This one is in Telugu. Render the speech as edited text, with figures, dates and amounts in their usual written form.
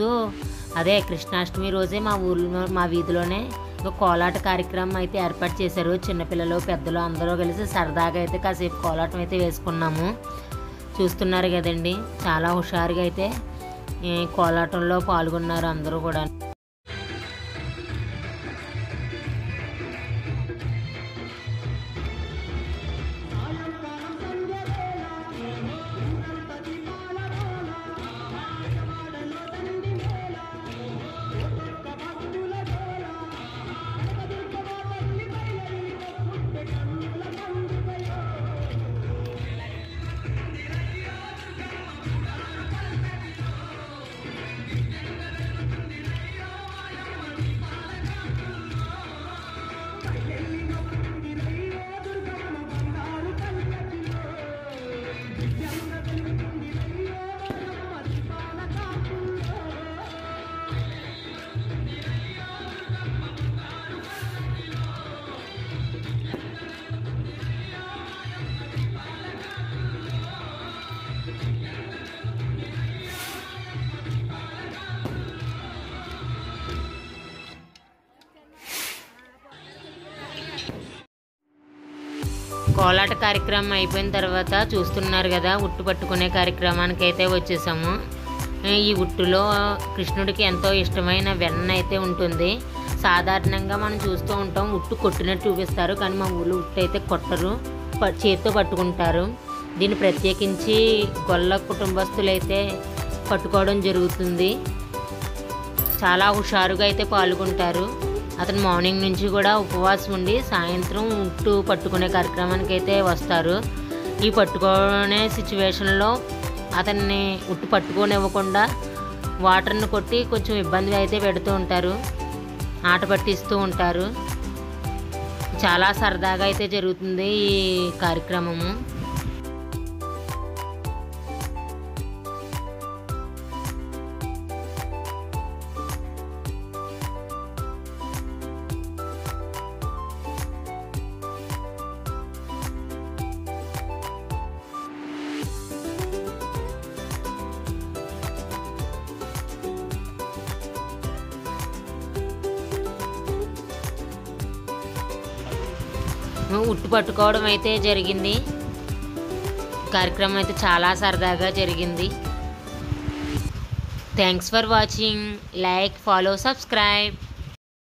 రోజు అదే కృష్ణాష్టమి రోజే మా ఊర్లో మా వీధిలోనే ఒక కోలాట కార్యక్రమం అయితే ఏర్పాటు చేశారు. చిన్నపిల్లలు పెద్దలు అందరూ కలిసి సరదాగా అయితే కాసేపు కోలాటం అయితే వేసుకున్నాము. చూస్తున్నారు కదండి, చాలా హుషారుగా అయితే ఈ కోలాటంలో పాల్గొన్నారు అందరూ కూడా. కోలాట కార్యక్రమం అయిపోయిన తర్వాత చూస్తున్నారు కదా, ఉట్టు పట్టుకునే కార్యక్రమానికి అయితే వచ్చేసాము. ఈ ఉట్టులో కృష్ణుడికి ఎంతో ఇష్టమైన వెన్న అయితే ఉంటుంది. సాధారణంగా మనం చూస్తూ ఉంటాం, ఉట్టు కొట్టినట్టు చూపిస్తారు, కానీ మా ఊళ్ళో ఉట్టు అయితే కొట్టరు, చేతితో పట్టుకుంటారు. దీన్ని ప్రత్యేకించి గొల్ల కుటుంబస్తులు అయితే పట్టుకోవడం జరుగుతుంది. చాలా హుషారుగా అయితే పాల్గొంటారు. అతను మార్నింగ్ నుంచి కూడా ఉపవాసం ఉండి సాయంత్రం ఉట్టు పట్టుకునే కార్యక్రమానికి అయితే వస్తారు. ఈ పట్టుకునే సిచ్యువేషన్లో అతన్ని ఉట్టు పట్టుకోనివ్వకుండా వాటర్ని కొట్టి కొంచెం ఇబ్బంది అయితే పెడుతూ ఉంటారు, ఆట పట్టిస్తూ ఉంటారు. చాలా సరదాగా అయితే జరుగుతుంది ఈ కార్యక్రమము. ఉట్టు పట్టుకోవడం అయితే జరిగింది. కార్యక్రమం అయితే చాలా సరదాగా జరిగింది. Thanks for watching. Like, follow, subscribe.